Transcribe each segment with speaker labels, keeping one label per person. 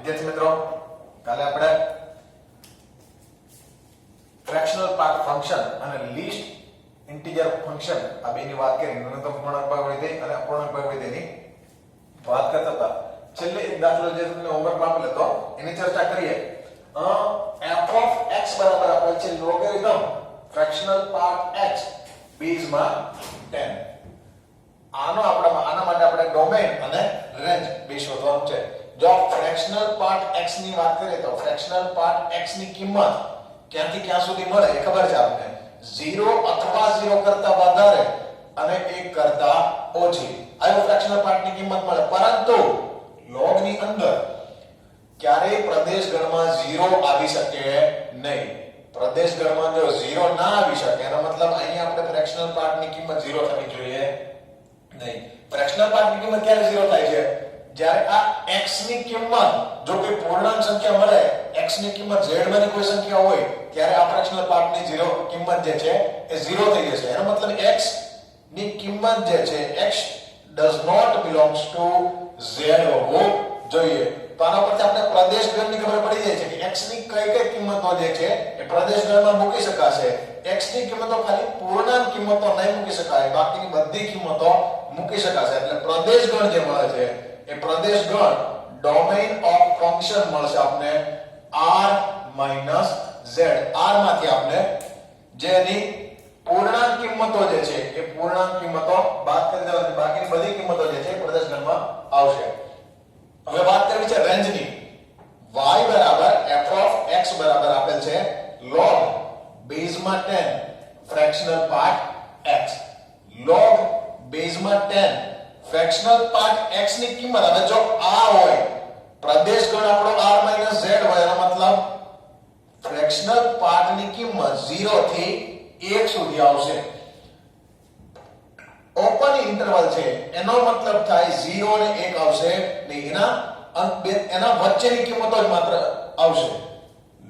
Speaker 1: વિદ્યાર્થી મિત્રો, કાલે આપણે ફ્રેક્શનલ પાર્ટ ફંક્શન અને લીસ્ટ ઇન્ટિજર ફંક્શન આ બેની વાત કરી. ન્યૂનતમ પૂર્ણાંક ભાગ વિધેય અને અપૂર્ણાંક ભાગ વિધેયની વાત કરતા હતા. છેલ્લે એક દાખલો જે તમને હોમવર્ક આપેલ હતો એની ચર્ચા કરીએ. f of x બરાબર આપેલ છે લોગેરિધમ ફ્રેક્શનલ પાર્ટ x બેઝમાં 10. આના માટે આપણે ડોમેન અને રેન્જ બે શોધવાનું છે. જો ફ્રેક્શનલ પાર્ટ x ની વાત કરીએ તો ફ્રેક્શનલ પાર્ટ x ની કિંમત ક્યાંથી ક્યાં સુધી મળે એ ખબર છે આપને. 0 અથવા 0 કરતા વધારે અને 1 કરતા ઓછી આવો ફ્રેક્શનલ પાર્ટ ની કિંમત મળે. પરંતુ લોગ ની અંદર ક્યારેય પ્રદેશ ગણમાં 0 આવી શકે નહીં. પ્રદેશ ગણમાં જો 0 ના આવી શકે એનો મતલબ અહીંયા આપણે ફ્રેક્શનલ પાર્ટ ની કિંમત 0 થવી જોઈએ નહીં. ફ્રેક્શનલ પાર્ટ ની કિંમત ક્યારે 0 થાય છે? જ્યારે આ x ની કિંમત જો કોઈ પૂર્ણાંક સંખ્યા મળે, x ની કિંમત z માંની કોઈ સંખ્યા હોય ત્યારે આ ફ્રેક્શનલ પાર્ટ ની 0 કિંમત જે છે એ 0 થઈ જશે. એનો મતલબ x ની કિંમત જે છે x does not belongs to z હોવો જોઈએ. તો આના પરથી આપણે પ્રદેશ ગણની ખબર પડી જાય છે કે x ની કઈ કિંમતો જે છે એ પ્રદેશ ગણમાં મૂકી શકાશે. x ની કિંમતો ખાલી પૂર્ણાંક કિંમતો નહીં મૂકી શકાય, બાકીની બધી કિંમતો મૂકી શકાશે. એટલે પ્રદેશ ગણ જે મળે છે એ પ્રદેશ ગણ ડોમેઇન ઓફ ફંક્શન મળશે આપને r - z. r માંથી આપણે જેની પૂર્ણાંક કિંમતો જે છે એ પૂર્ણાંક કિંમતો બાદ કરી દેવાની, બાકીની બધી કિંમતો જે છે પ્રદેશ ગણમાં આવશે. હવે વાત કરવી છે રેન્જની. y બરાબર f of x બરાબર આપેલ છે log બેઝમાં 10 ફ્રેક્શનલ પાર્ટ x. log બેઝમાં 10 ફ્રેક્શનલ પાર્ટ x ની કિંમત હવે જો આ હોય, પ્રદેશ ગણ આપણો r - z હોય, એનો મતલબ ફ્રેક્શનલ પાર્ટ ની કિંમત 0 થી 1 સુધી આવશે. ઓપન ઇન્ટરવલ છે એનો મતલબ થાય 0 અને 1 આવશે નહીં, એના વચ્ચેની કિંમતો જ માત્ર આવશે.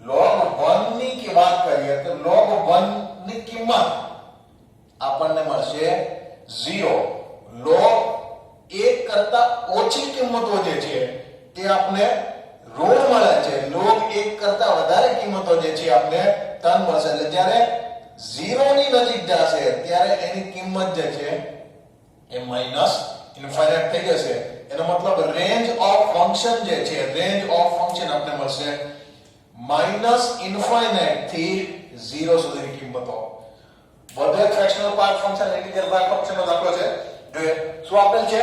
Speaker 1: log 1 ની વાત કરીએ તો log 1 ની કિંમત આપણને મળશે 0. log 1 કરતા ઓછી કિંમતો જે છે તે આપણે ઋણ મળે છે. log 1 કરતા વધારે કિંમતો જે છે આપણે ધન મળશે. એટલે જ્યારે 0 ની નજીક જશે ત્યારે એની કિંમત જે છે એ માઈનસ ઇન્ફાઇનાઇટ થઈ જશે. એનો મતલબ રેન્જ ઓફ ફંક્શન જે છે, રેન્જ ઓફ ફંક્શન આપણે મળશે માઈનસ ઇન્ફાઇનાઇટ થી 0 સુધીની કિંમતો. વધુ એક fractional part function integer part ફંક્શનનો દાખલો છે. જોઈએ શું આપેલ છે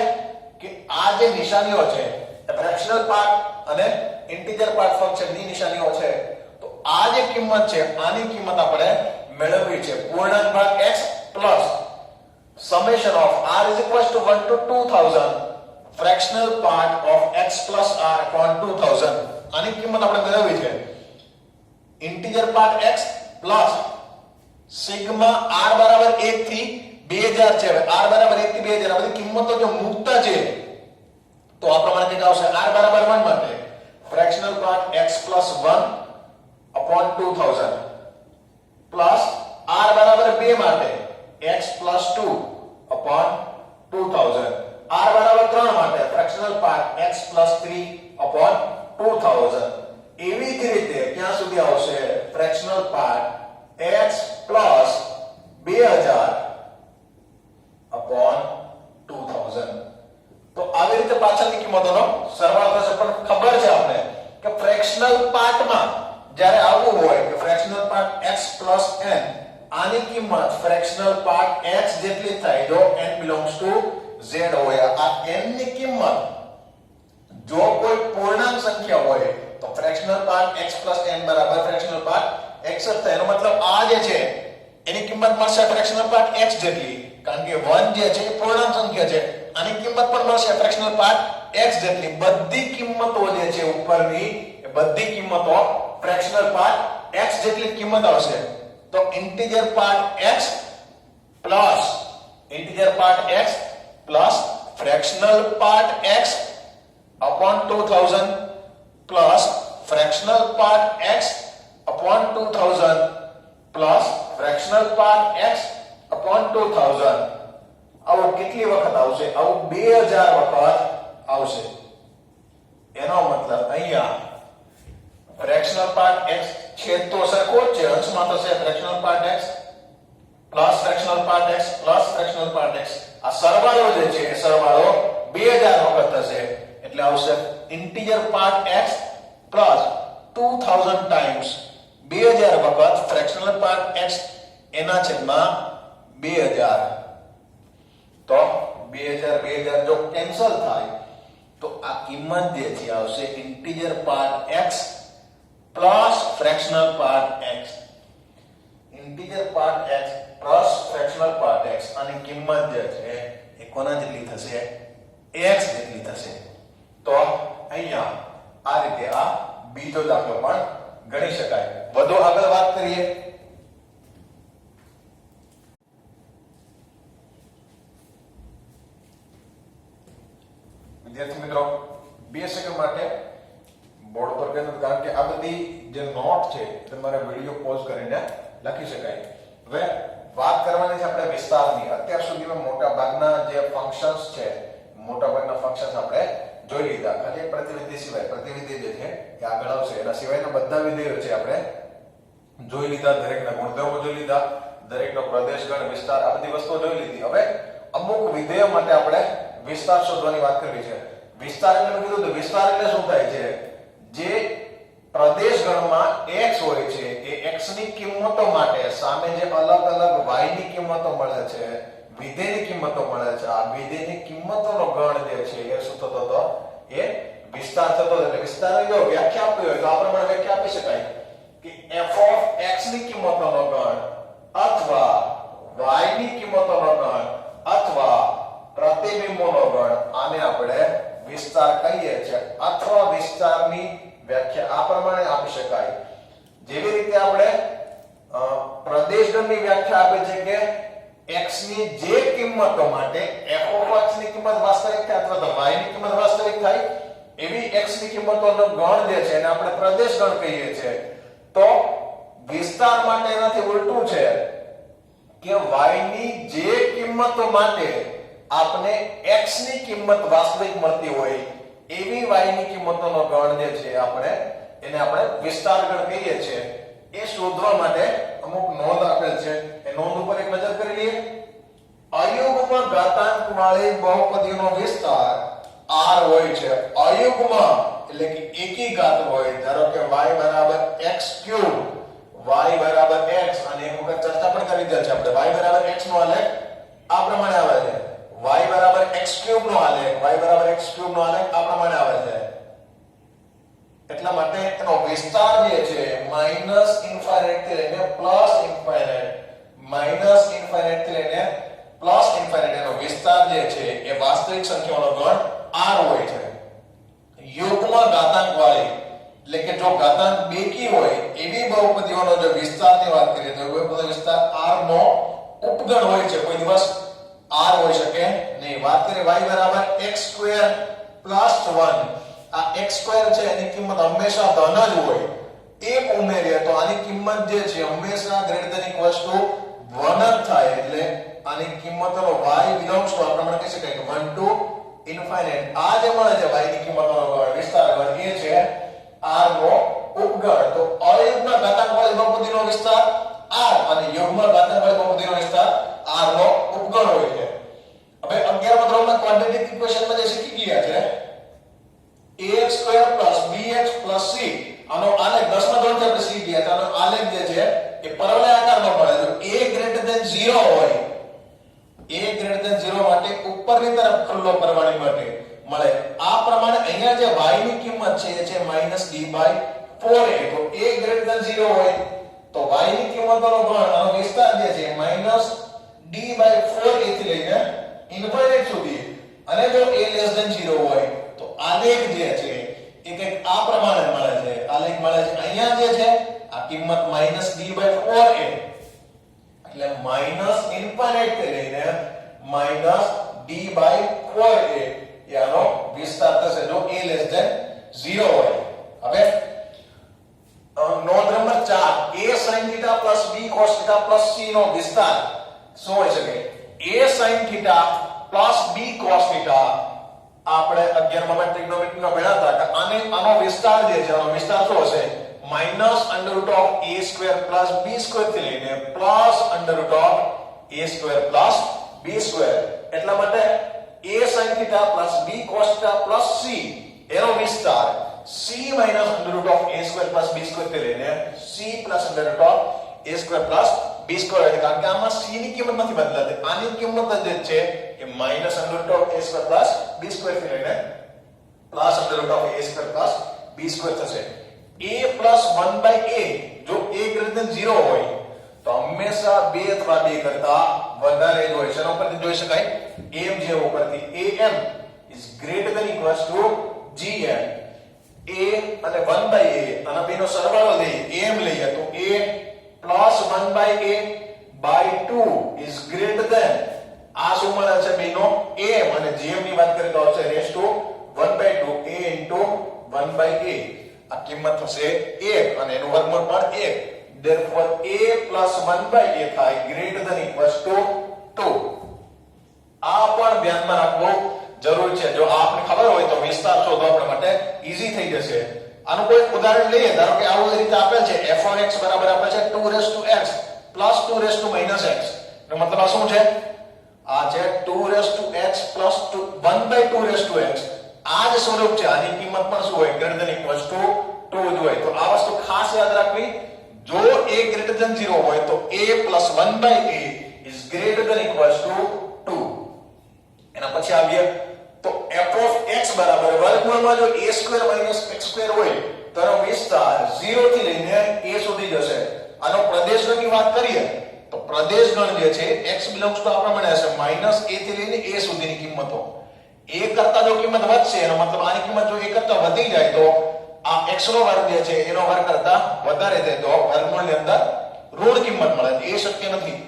Speaker 1: કે આ જે નિશાનીઓ છે ફ્રેક્શનલ પાર્ટ અને ઇન્ટિજર પાર્ટ ફંક્શનની નિશાનીઓ છે. તો આ જે કિંમત છે આની કિંમત આપણે મેળવવી છે. પૂર્ણાંક ભાગ x plus summation of r is equals to 1 to 2000 fractional part of x plus r upon 2000. આની કિંમત આપણે મેળવવી છે. Integer part x plus sigma r બરાબર 1 થી 2000 છે. હવે r બરાબર 1 થી 2000 આ બધી કિંમતો જો મુકતા છે તો આ પ્રમાણે કંઈક આવશે. r બરાબર 1 માટે fractional part x plus 1 upon 2000 plus r બરાબર 2 માટે x plus 2 upon 2000, r બરાબર 3 માટે fractional part x plus 3 upon 2000. એવી જ રીતે ક્યાં સુધી આવશે fractional part x plus 2000 upon 2000. તો આવી રીતે પાછળની કિંમતોનો સરવાળો થશે. પણ ખબર છે આપણે કે ફ્રેક્શનલ પાર્ટમાં જ્યારે આવું હોય કે fractional part x plus n આની કિંમત ફ્રેક્શનલ પાર્ટ x જેટલી થાય જો n belongs to z હોય. આ n ની કિંમત જો કોઈ પૂર્ણાંક સંખ્યા હોય તો fractional part x plus n બરાબર ફ્રેક્શનલ પાર્ટ x જ થાય. એનો મતલબ આ જે છે એની કિંમત મળશે ફ્રેક્શનલ પાર્ટ x જેટલી, કારણ કે 1 જે છે એ પૂર્ણાંક સંખ્યા છે. આની કિંમત પણ મળશે ફ્રેક્શનલ પાર્ટ x જેટલી. બધી કિંમતો જે છે ઉપરની એ બધી કિંમતો ફ્રેક્શનલ પાર્ટ x જેટલી કિંમત આવશે. તો integer part x plus fractional part x upon 2000 plus fractional part x upon 2000 plus fractional part x upon 2000 આવો કેટલી વખત આવશે? આવો 2000 વખત આવશે. એનો મતલબ મતલબ અહીંયા ફ્રેક્શનલ પાર્ટ x છેદ તો સરખો જ છે, અંશમાં થશે fractional part x plus fractional part x plus fractional part x. આ સરવાળો જે છે એ સરવાળો 2000 વખત થશે એટલે આવશે integer part x plus 2000 times 2000 વખત ફ્રેક્શનલ પાર્ટ x એના છેદમાં 2000. તો 2000 જો કેન્સલ થાય તો આ કિંમત જે છે આવશે integer part x plus fractional part x. Integer part x plus fractional part x અને કિંમત જે છે એ કોના જેટલી થશે? x જેટલી થશે. તો અહીંયા આ રીતે આ બીજો દાખલો પણ ગણી શકાય. વધુ આગળ વાત કરીએ. વિદ્યાર્થી મિત્રો 2 સેકન્ડ માટે બોર્ડ પર કેમ, કારણ કે આ બધી જે નોટ છે તમારે વિડિયો પોઝ કરીને લખી શકાય. હવે વાત કરવાની છે આપણે વિસ્તારની. અત્યાર સુધીમાં મોટા ભાગના જે ફંક્શન્સ છે, મોટા ભાગના ફંક્શન્સ આપણે જોઈ લીધા. ખાલી પ્રતિનિધિ સિવાય, પ્રતિનિધિ જે છે એ આગળ આવશે. એના સિવાયના બધા વિધેયો છે આપણે જોઈ લીધા. દરેકના ગુણધર્મો જોઈ લીધા, દરેકનો પ્રદેશ, ગણ, વિસ્તાર, આ બધી વસ્તુઓ જોઈ લીધી. હવે અમુક વિધેયો માટે આપણે વિસ્તાર શોધવાની વાત કરવી છે. વિસ્તાર એટલે મેં કીધું તો વિસ્તાર એટલે શું થાય છે? જે પ્રદેશ ગણમાં x હોય છે એ x ની કિંમતો માટે સામે જે અલગ અલગ y ની કિંમતો મળે છે, વિધેયની કિંમતો મળે છે, આ વિધેયની કિંમતોનો ગણ જે છે એ શું થતો હતો? એ વિસ્તાર થતો હતો. એટલે વિસ્તારની જો વ્યાખ્યા આપવી હોય તો આ પ્રમાણે વ્યાખ્યા આપી શકાય કે f of x ની કિંમતોનો ગણ અથવા y ની કિંમતોનો ગણ અથવા પ્રતિબિંબોનો ગણ, આને આપણે વિસ્તાર કહીએ છીએ. અથવા વિસ્તારની વ્યાખ્યા આ પ્રમાણે આપી શકાય. જેવી રીતે આપણે પ્રદેશગણની વ્યાખ્યા આપે છે કે x ની જે કિંમતો માટે f of x ની કિંમત વાસ્તવિક થાય અથવા તો y ની કિંમત વાસ્તવિક થાય એવી x ની કિંમતોનો ગણ જે છે એને આપણે પ્રદેશગણ કહીએ છીએ. તો વિસ્તાર માટે એનાથી ઉલટું છે કે y ની જે કિંમતો માટે આપણે x ની કિંમત વાસ્તવિક મળતી હોય એવી y ની કિંમતોનો ગણ જે છે એને આપણે વિસ્તાર ગણ કહીએ છીએ. એ શોધવા માટે અમુક નોંધ આપેલ છે. એ નોંધ ઉપર એક નજર કરી લઈએ. અયુગ્મ ઘાતાંક વાળી બહુપદીનો વિસ્તાર r હોય છે. અયુગ્મ એટલે કે એકી ઘાત હોય. ધારો કે y બરાબર x3, y બરાબર x, અને એક વખત ચર્ચા પણ કરી દીધી છે આપણે. y બરાબર x નો આલેખ આ પ્રમાણે આવે છે. y બરાબર x3 નો આલેખ, y બરાબર x3 નો આલેખ આ પ્રમાણે આવે છે. એટલા માટે એનો વિસ્તાર જે છે માઈનસ ઇન્ફાઇનાઇટ થી લઈને પ્લસ ઇન્ફાઇનાઇટ, માઈનસ ઇન્ફાઇનાઇટ થી લઈને પ્લસ ઇન્ફાઇનાઇટ, એનો વિસ્તાર જે છે એ વાસ્તવિક સંખ્યાઓનો ગણ r હોય છે. યુગ્મ ઘાતાંક વાળી એટલે કે જો ઘાતાંક બેકી હોય એવી બહુપદીઓનો જો વિસ્તારની વાત કરીએ તો બહુપદી વિસ્તાર r નો ઉપગણ હોય છે. કોઈ દિવસ r હોઈ શકે નહીં. વાત કરીએ y બરાબર x2 + 1. આ x2 છે એની કિંમત હંમેશા ધન જ હોય. એક ઉમેરીએ તો આની કિંમત જે છે હંમેશા > = 1 જ થાય. એટલે આની કિંમતનો y બિલોંગ્સ ટુ આ પ્રમાણે કહી શકાય કે 1 to ઇન્ફાઇનાઇટ. આ જે મળે છે y ની કિંમતનો ગણ, વિસ્તાર ગણ, એ છે r નો ઉપગણ. તો અયુગ્મ ઘાતાંક વાળી બહુપદીનો વિસ્તાર r અને યુગ્મ ઘાતાંક વાળી બહુપદીનો વિસ્તાર r નો ઉપગણ હોય છે. હવે 11મા ધોરણના ક્વોડ્રેટિક ઇક્વેશનમાં જે શીખી ગયા છે ax2 + bx + c, આનો આલેખ 10મા ધોરણથી આપણે શીખી ગયા છે. આનો આલેખ જે છે એ પરવલય આકારમાં મળે છે. a > 0 હોય, a > 0 માટે ઉપરની તરફ ખુલ્લો પરવાળી માટે મળે. આ પ્રમાણે અહીંયા જે y ની કિંમત છે એ છે -d/4a. તો a > 0 હોય તો y ની કિંમતોનો ગણ, આનો વિસ્તાર જે છે -d/4a થી લઈને ઇન્ફાઇનાઇટ સુધી. અને જો a < 0 હોય તો આલેખ જે છે એ કંઈક આ પ્રમાણે મળે છે. આલેખ મળે છે અહીંયા જે છે આ કિંમત -d/4a એટલે ઇન્ફાઇનાઇટ થી લઈને -d/4a એ આનો વિસ્તાર થશે જો a < 0 હોય. હવે નોંધ number 4, a sin θ + b cos θ + c નો વિસ્તાર શું હોઈ શકે? a sin θ + b cos θ આપણે 11 માં ટ્રિગ્નોમેટ્રીમાં ભણ્યા હતા કે આનો વિસ્તાર જે છે આનો વિસ્તાર શું હશે minus under root of a square plus b square થી લઈને plus under root of a square plus b square એટલા માટે a sin theta plus b cos theta plus c એનો વિસ્તાર c minus under root of a square plus b square થી લઈને c plus under root of a square plus b square એટલે કારણ કે આમાં c ની કિંમત નથી બદલાતી આની કિંમત જ છે એ minus under root of a square plus b square થી લઈને plus under root of a square plus b square થશે a plus 1 by a જો a greater than 0 હોય તો હંમેશા 2 અથવા 2 કરતા વધારે જ હોય છે એના ઉપરથી જોઈ શકાય m જે ઉપરથી am is greater than equals to gm a અને 1 by a આના બેનો સરવાળો લઈએ am લઈએ તો a plus 1 by a by 2 is greater than આ શું મળે છે બેનો am અને gm ની વાત કરીએ તો આવશે raised to 1 by 2 a into 1 by a આ કિંમત થશે 1 અને એનું વર્ગમૂળ પણ 1 therefore a plus 1 by a થાય greater than equals to 2 આ પણ ધ્યાનમાં રાખવું જરૂર છે જો આપને ખબર હોય તો વિસ્તાર શોધવા આપણા માટે ઈઝી થઈ જશે આનું કોઈ ઉદાહરણ લઈએ ધારો કે આવું રીતે આપેલ છે f of x બરાબર આપેલ છે 2 raised to x plus 2 raised to minus x એનો મતલબ આ શું છે આ છે 2 raised to x plus 1 by 2 raised to x આ જ સ્વરૂપ છે આની કિંમત પણ શું હોય greater than equals to 2 જ હોય તો આ વસ્તુ ખાસ યાદ રાખવી જો a greater than 0 હોય તો a plus 1 by a is greater than equals to 2 એના પછી આવીએ તો f of x બરાબર વર્ગમૂળમાં જો a square minus x square હોય તો એનો વિસ્તાર 0 થી લઈને a સુધી જશે આનો પ્રદેશગણની વાત કરીએ તો પ્રદેશગણ જે છે x belongs to આપણા મને હશે -a થી લઈને a સુધીની કિંમતો a કરતા જો કિંમત વધશે એનો મતલબ આની કિંમત જો a કરતા વધી જાય તો આ x નો વર્ગ જે છે એનો વર્ગ કરતા વધારે થાય તો વર્ગમૂળની અંદર ઋણ કિંમત મળે એ શક્ય નથી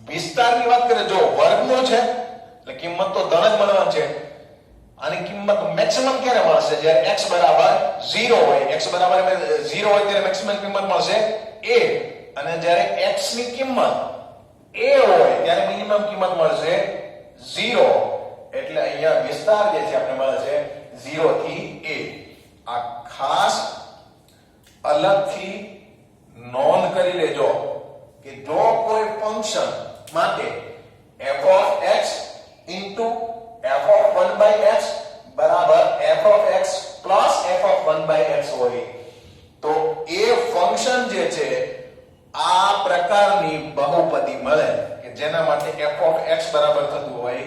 Speaker 1: વિસ્તારની વાત કરીએ જો વર્ગમૂળ છે એટલે કિંમત તો ધન જ મળવાની છે આની કિંમત મેક્સિમમ ક્યારે મળશે જ્યારે x બરાબર 0 હોય x બરાબર 0 હોય ત્યારે મેક્સિમમ કિંમત મળશે a અને જ્યારે x ની કિંમત a હોય ત્યારે મિનિમમ કિંમત મળશે 0 એટલે અહીંયા વિસ્તાર જે છે આપણે મળે છે 0 થી a આ ખાસ અલગથી નોંધ કરી લેજો કે જો કોઈ ફંક્શન માટે f of x into f of 1 by x બરાબર f of x plus f of 1 by x હોય તો એ ફંક્શન જે છે આ પ્રકારની બહુપદી મળે કે જેના માટે f of x બરાબર થતું હોય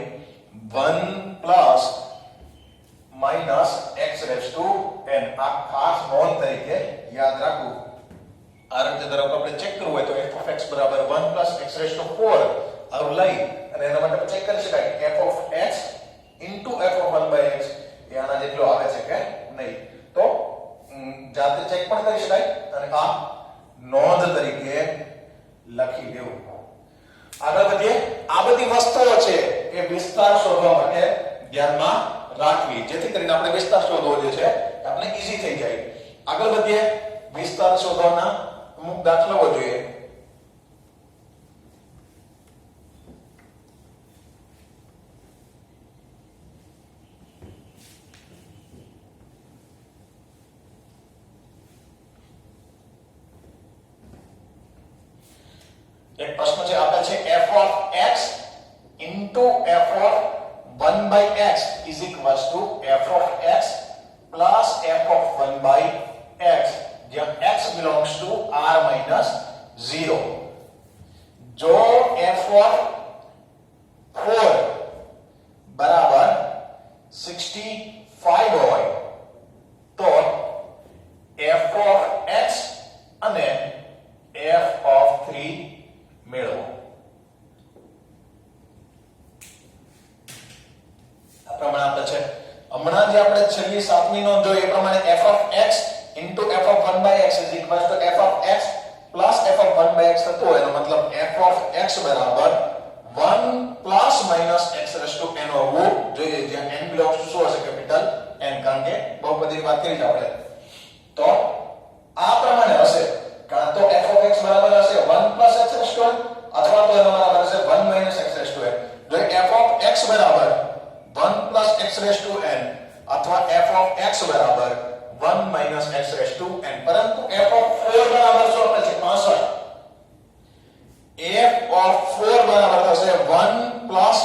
Speaker 1: 1 plus minus x raised to n આ ખાસ નોંધ તરીકે યાદ રાખવું આ રીતે ધારો કે આપણે ચેક કરવું હોય તો f of x બરાબર 1 plus x raised to 4 આવું લઈ અને એના માટે ચેક કરી શકાય કે f of x into f of 1 by x એ આના જેટલો આવે છે કે નહીં તો જાતે ચેક પણ કરી શકાય અને આ નોંધ તરીકે લખી દેવું આગળ વધીએ આ બધી વસ્તુઓ છે એ વિસ્તાર શોધવા માટે ધ્યાનમાં રાખવી જેથી કરીને આપણે વિસ્તાર શોધવો જે છે આપણે ઈઝી થઈ જાય આગળ વધીએ વિસ્તાર શોધવાના અમુક દાખલાઓ જોઈએ એક પ્રશ્ન છે આપેલ છે f of x into f of 1 by x is equals to f of x plus f of 1 by x જ્યાં x belongs to r minus 0 જો f of 4 બરાબર 65 હોય તો f of x અને f of 3 મેળવો આ પ્રમાણે આપે છે હમણાં જે આપણે છેલ્લી સાતમી નોંધ જોઈ એ પ્રમાણે f of x into f of 1 by x is equals to f of x plus f of 1 by x થતો હોય એનો મતલબ f of x બરાબર 1 plus minus x raised to n હોવું જોઈએ જ્યાં n belongs to શું હશે કેપિટલ n કારણ કે બહુપદીની વાત કરી આપણે તો આ પ્રમાણે હશે કાં તો f of x બરાબર હશે 1 plus x raised to n અથવા તો એનો બરાબર હશે 1 minus x raised to n જો f of x બરાબર 1 plus x raise to n અથવા f ઓફ x બરાબર 1 minus x raise to n, પરંતુ f ઓફ 4 બરાબર શું આપેલ છે 65. f ઓફ 4 બરાબર થશે 1 plus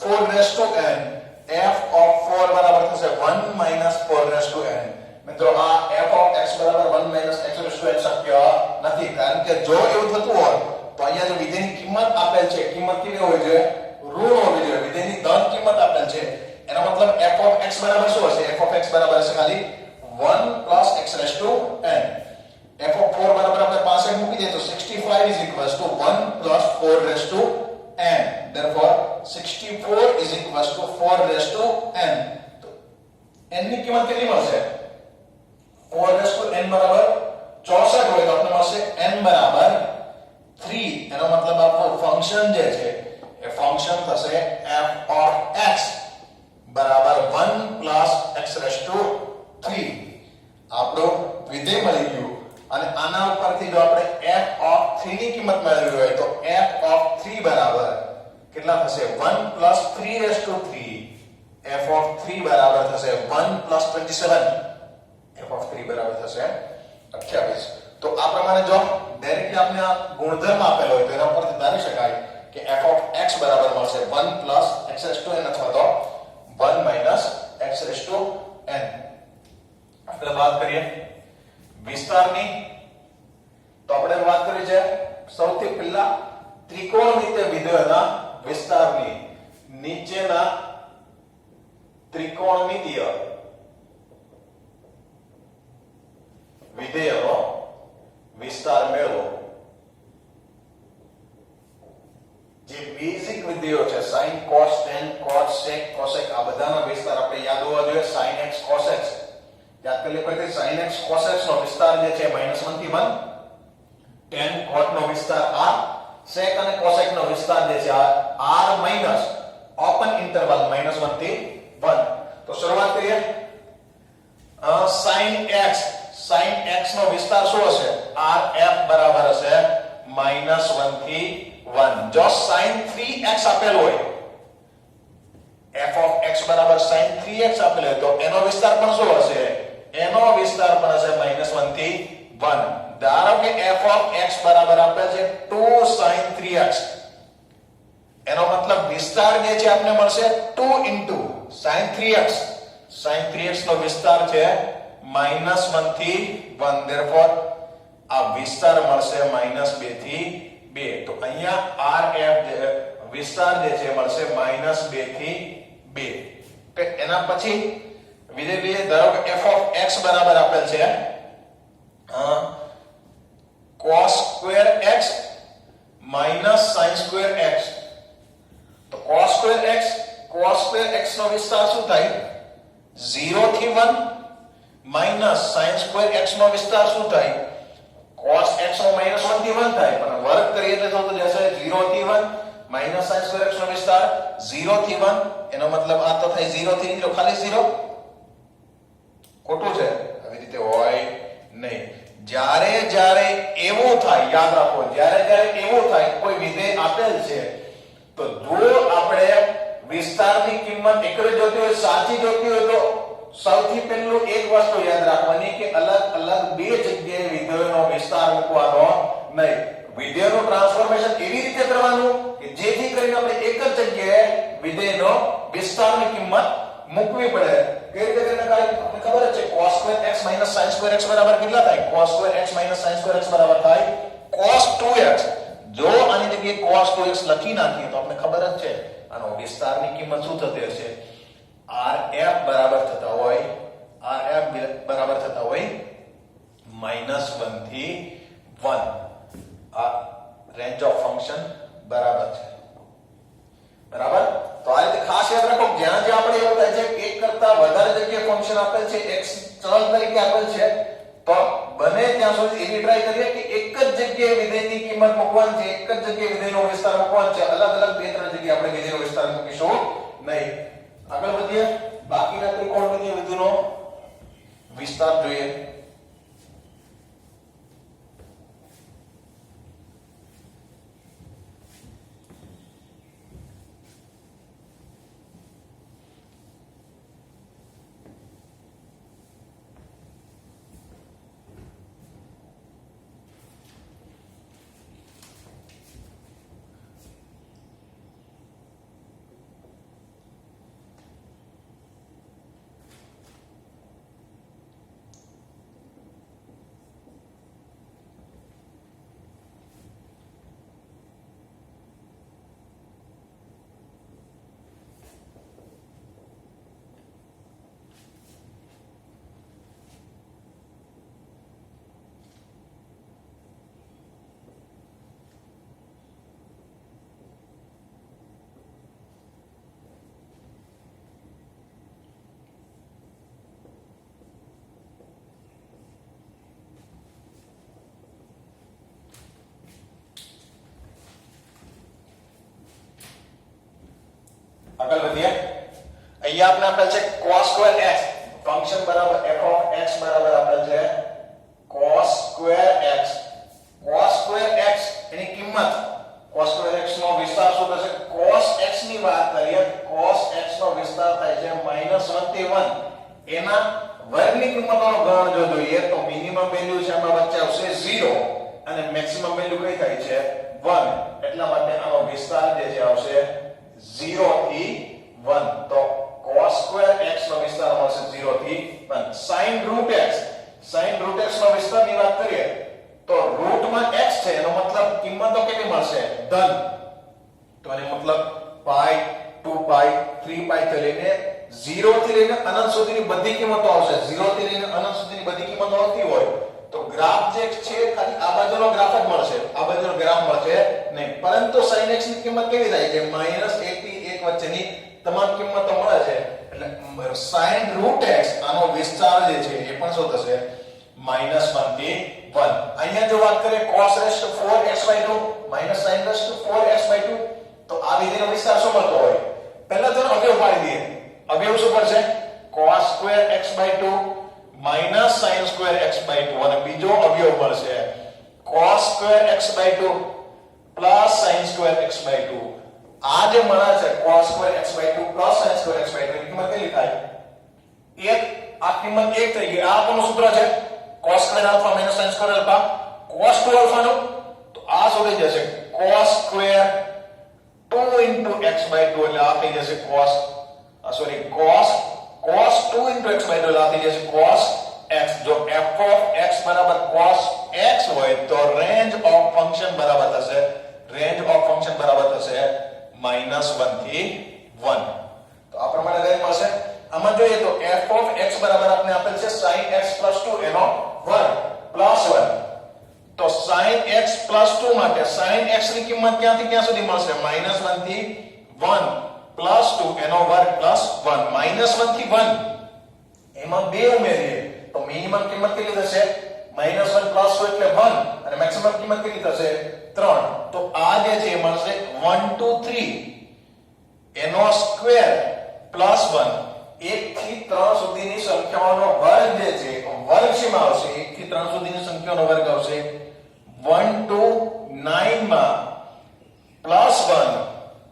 Speaker 1: 4 raise to n, f of 4 બરાબર થશે 1 માઇનસ 4 રેસ ટુ n. મિત્રો આ f ઓફ x બરાબર 1 minus x raise to n શક્ય નથી, કારણ કે જો એવું થતું હોત તો અહીંયા જે વિધેયની કિંમત આપેલ છે, કિંમત કેવી હોવી જોઈએ? ઋણ હોવી જોઈએ. વિધેયની ધન કિંમત આપેલ છે, એનો મતલબ f ઓફ x બરાબર શું હશે? f ઓફ x બરાબર હશે ખાલી 1 plus x raise to n. f of 4 બરાબર આપણે પાસે મૂકી દઈએ તો 65 is equals to 1 plus 4 raised to n. Therefore 64 is equals to 4 raised to n. તો n ની કિંમત કેટલી મળશે? 4 raised to n બરાબર 64 હોય તો આપણે મળશે n બરાબર 3. એનો મતલબ આપણું ફંક્શન જે છે એ ફંક્શન થશે f of x બરાબર 1 plus x raised to 3. આપણું વિધેય મળી ગયું. અને આના ઉપરથી જો આપણે f of 3 ની કિંમત મેળવવી હોય તો f of 3 બરાબર કેટલા થશે? 1 plus 3 raised to 3. f of 3 બરાબર થશે 1 plus 27. f of 3 બરાબર થશે 28. તો આ પ્રમાણે જો ડાયરેક્ટલી આપણે આ ગુણધર્મ આપેલો હોય તો એના પરથી ધારી શકાય કે f of x બરાબર મળશે 1 plus x raised to n અથવા તો 1 minus x raised to n. આપણે વાત કરીએ વિસ્તારની, તો આપણે વાત કરી છે સૌથી પહેલા ત્રિકોણમિતિય વિધેયોના વિસ્તારની. નીચેના ત્રિકોણમિતિય વિધેયનો વિસ્તાર મેળવો. જે બેઝિક વિધેયો છે sin cos tan cos sec cosec આ બધાના વિસ્તાર આપણે યાદ હોવા જોઈએ. sin x cos x યાદ કરી લે પછી sin x cos x નો વિસ્તાર જે છે -1 થી 1, tan cot નો વિસ્તાર r, sec અને cosec નો વિસ્તાર જે છે r માઈનસ ઓપન ઇન્ટરવલ -1 થી 1. તો શરૂઆત કરીએ. sin x નો વિસ્તાર શું હશે? rf બરાબર હશે -1 થી 1. જો sin 3x આપેલ હોય, f of x બરાબર sin 3x આપેલ હોય તો એનો વિસ્તાર પણ શું હશે? એનો વિસ્તાર પણ હશે -1 થી 1. ધારો કે f of x બરાબર આપેલ છે 2 sin 3x. એનો મતલબ વિસ્તાર જે છે આપણે મળશે 2 into sin 3x. sin 3x નો વિસ્તાર છે -1 થી 1. therefore આ વિસ્તાર મળશે -2 થી 2. તો અહીંયા rf વિસ્તાર જે છે મળશે -2 થી 2. કે એના પછી વિધેય ધારો કે f of x બરાબર આપેલ છે cos square x minus sin square x. તો cos square x નો વિસ્તાર શું થાય? 0 થી 1 minus sin square x નો વિસ્તાર શું થાય? cos x નો -1 થી 1 થાય, પણ વર્ગ કરીએ એટલે તો જશે 0 થી 1 minus sin square x નો વિસ્તાર 0 થી 1. એનો મતલબ આ તો થાય 0 થી 0 ખાલી 0. ખોટું છે, આવી રીતે હોય નહીં. જ્યારે એવું થાય, યાદ રાખો, જ્યારે એવું થાય કોઈ વિધેય આપેલ છે તો જો આપણે વિસ્તારની કિંમત એકલી જોતી હોય, સાચી જોતી હોય તો સૌથી પહેલું એક વસ્તુ યાદ રાખવાની કે અલગ બે જગ્યાએ વિધેયનો વિસ્તાર મૂકવાનો નહીં. વિધેયનું ટ્રાન્સફોર્મેશન એવી રીતે કરવાનું કે જેથી કરીને આપણે એક જ જગ્યાએ વિધેયનો વિસ્તારની કિંમત મૂકવી પડે. કઈ રીતે કરીને આપણે ખબર છે cos square x minus sin square x બરાબર કેટલા થાય? cos square x minus sin square x બરાબર થાય cos 2x. જો આની જગ્યાએ cos 2x લખી નાખીએ તો આપણે ખબર જ છે આનો વિસ્તારની કિંમત શું થતી હશે? rf બરાબર થતા હોય -1 થી 1. આ રેન્જ ઓફ ફંક્શન બરાબર છે. બરાબર? તો આ રીતે ખાસ યાદ રાખો, જ્યાં આપણે એવું થાય છે એક કરતા વધારે જગ્યાએ ફંક્શન આપેલ છે, x ચલ તરીકે આપેલ છે, તો બને ત્યાં સુધી એવી ટ્રાય કરીએ કે એક જ જગ્યાએ વિધેયની કિંમત મૂકવાની છે, એક જ જગ્યાએ વિધેયનો વિસ્તાર મૂકવાનો છે. અલગ બે ત્રણ જગ્યાએ આપણે વિધેયનો વિસ્તાર મૂકીશું નહીં. આગળ વધીએ. બાકીના ત્રિકોણમિતિય વિધેયનો વિસ્તાર જોઈએ. આગળ વધીએ. અહીંયા આપણે આપેલ છે cos સ્ક્વેર x, ફંક્શન બરાબર f of x બરાબર આપેલ છે cos square x. cos square x એની કિંમત, cos સ્ક્વેર x નો વિસ્તાર શું થશે? cos x ની વાત કરીએ, cos x નો વિસ્તાર થાય છે -1 થી 1. એના વર્ગની કિંમતોનો ગણ જો જોઈએ તો મિનિમમ વેલ્યુ છે એમાં વચ્ચે આવશે 0 અને મેક્સિમમ વેલ્યુ કઈ થાય છે 1. એટલા માટે આનો વિસ્તાર જે છે આવશે 0 થી 1. તો cos સ્ક્વેર x નો વિસ્તાર મળશે 0 થી 1. sin રૂટ x નો વિસ્તારની વાત કરીએ તો રૂટમાં x છે એનો મતલબ કિંમતો કેટલી મળશે? ધન. તો એનો મતલબ પાઈ, 2 પાઈ, 3 પાઈ થી લઈને 0 થી લઈને અનંત સુધીની બધી કિંમતો આવશે. 0 થી લઈને અનંત સુધીની બધી કિંમતો આવતી હોય તો ગ્રાફ જે છે ખાલી આ બાજુનો ગ્રાફ જ મળશે, આ બાજુનો ગ્રાફ મળશે નહીં. પરંતુ sin x ની કિંમત કેવી થાય છે? -1 થી 1 વચ્ચેની તમામ કિંમતો મળે છે. એટલે sin રૂટ x આનો વિસ્તાર જે છે એ પણ શું થશે? -1 થી 1. અહીંયા જો વાત કરીએ cos 4x/2 sin 4x/2 તો આ વિધિનો વિસ્તાર શું મળતો હોય? પહેલા તો અવયવ પાડી દઈએ. અવયવ શું પડશે? cos square x/2 sin square x/2 અને બીજો અવયવ મળશે cos square x/2 sin square x/2. આ જે મળે છે cos square x/2 sin square x/2 ની કિંમત કેટલી થાય? 1. આ કિંમત 1 થઈ ગઈ. આ કોનું સૂત્ર છે? cos square alpha sin square alpha. cos 2 alpha નો તો આ શું થઈ જશે? cos સ્ક્વેર 2 x/2 એટલે આ થઈ જશે cos 2 x/2 એટલે આ થઈ જશે cos x. જો f of x બરાબર cos x હોય તો રેન્જ ઓફ ફંક્શન બરાબર થશે -1 થી 1. તો આ પ્રમાણે રેન્જ મળશે. આમાં જોઈએ તો f of x બરાબર આપણે આપેલ છે sin x + 2 એનો વર્ગ +1. તો sin x + 2 માટે sin x ની કિંમત ક્યાંથી ક્યાં સુધી મળશે? -1 થી 1 +2 એનો વર્ગ +1. -1 થી 1 એમાં 2 ઉમેરીએ તો મિનિમમ કિંમત કેટલી થશે? -1 +2 એટલે 1 અને મેક્સિમમ કિંમત કેટલી થશે? 3. તો આ જે છે મળશે 1 2 3 એનો સ્ક્વેર +1. 1 થી 3 સુધીની સંખ્યાઓનો વર્ગ જે છે વર્ગ શેમાં આવશે? 1 થી 3 સુધીની સંખ્યાઓનો વર્ગ આવશે 1 to 9 માં +1.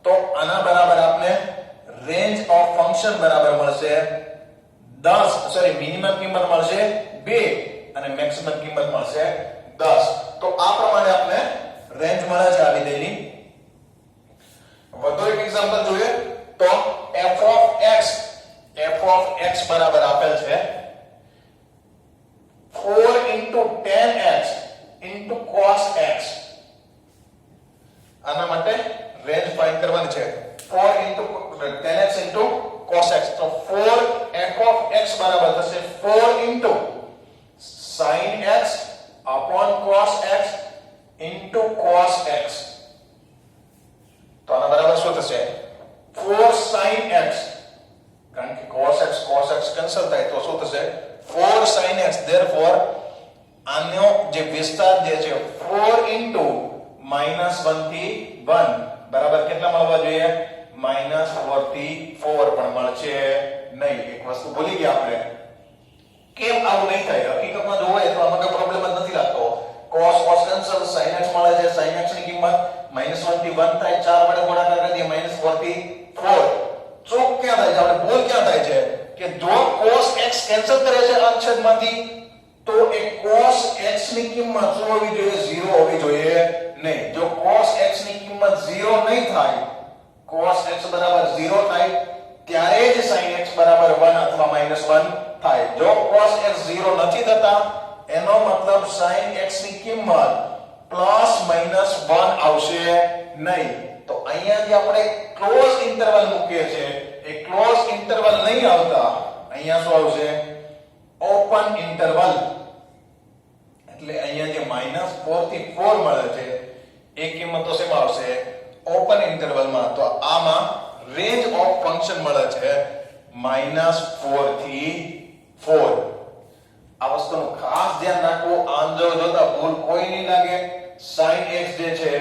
Speaker 1: તો આના બરાબર આપણે રેન્જ ઓફ ફંક્શન બરાબર મળશે 10. મિનિમમ કિંમત મળશે 2 અને મેક્સિમમ કિંમત મળશે 10. તો આ પ્રમાણે આપણે રેન્જ મળે છે આ વિધેયની. વધુ એક એક્ઝામ્પલ જોઈએ તો f of x બરાબર આપેલ છે 4 * 10x * cos x. આના માટે રેન્જ ફાઇન્ડ કરવાની છે. 4 * 10x * cos x. તો 4 f of x બરાબર થશે 4 sin x upon cos x cos x. તો આના બરાબર શું થશે? 4 sin x, કારણ કે cos x કેન્સલ થાય તો શું થશે? 4 sin x. therefore આનો જે વિસ્તાર જે છે 4 * -1 થી 1 બરાબર કેટલા મળવા જોઈએ? -4 થી 4 પણ મળશે નહીં. એક વસ્તુ ભૂલી ગયા આપણે. કેમ આવું નહીં થાય? હકીકતમાં જો હોય તો આમાં કોઈ પ્રોબ્લેમ જ નથી લાગતો. cos કેન્સલ, sin x મળે છે. sin x ની કિંમત -1 થી 1 થાય. 4 વડે ગુણાકાર કરી દઈએ -4 થી 4. ચોક ક્યાં થાય છે? આપણે ભૂલ ક્યાં થાય છે કે જો cos x કેન્સલ કરે છે અંશછેદમાંથી તો એ cos x ની કિંમત શું હોવી જોઈએ? 0 હોવી જોઈએ નહીં. જો cos x ની કિંમત 0 નહીં થાય, cos x બરાબર 0 થાય ત્યારે જ sin x બરાબર 1 અથવા -1 થાય. જો cos x 0 નથી થતા એનો મતલબ sin x ની કિંમત +-1 આવશે નહીં. તો અહીંયા જે આપણે ક્લોઝ ઇન્ટરવલ મૂકીએ છે એ ક્લોઝ ઇન્ટરવલ નહીં આવતા. અહીંયા શું આવશે? Open interval. એટલે અહીંયા જે -4 થી 4 મળે છે એ કિંમતો શેમાં આવશે? ઓપન ઇન્ટરવલમાં. તો આમાં રેન્જ ઓફ ફંક્શન મળે છે -4 થી 4. આ વસ્તુનું ખાસ ધ્યાન રાખવું. આમ જોતા ભૂલ કોઈ નહીં લાગે. sin x જે છે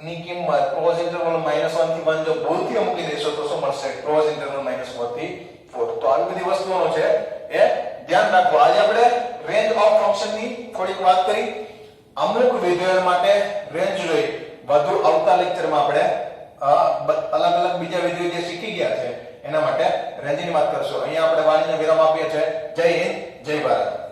Speaker 1: ની કિંમત ક્લોઝ ઇન્ટરવલ -1 થી 1 જો ભૂલથી મૂકી દેશો તો શું મળશે? ક્લોઝ ઇન્ટરવલ -1 થી 4. તો આવી બધી વસ્તુઓનો છે એ ધ્યાન રાખો. આજે આપણે રેન્જ ઓફ ફંક્શન ની થોડીક વાત કરી, અમુક વિધેયો માટે રેન્જ જોઈ. વધુ આવતા લેક્ચરમાં આપણે અલગ અલગ બીજા વિધેયો જે શીખી ગયા છે એના માટે રેન્જની વાત કરશું. અહીંયા આપણે વાણીનો વિરામ આપીએ છીએ. જય હિન્દ, જય ભારત.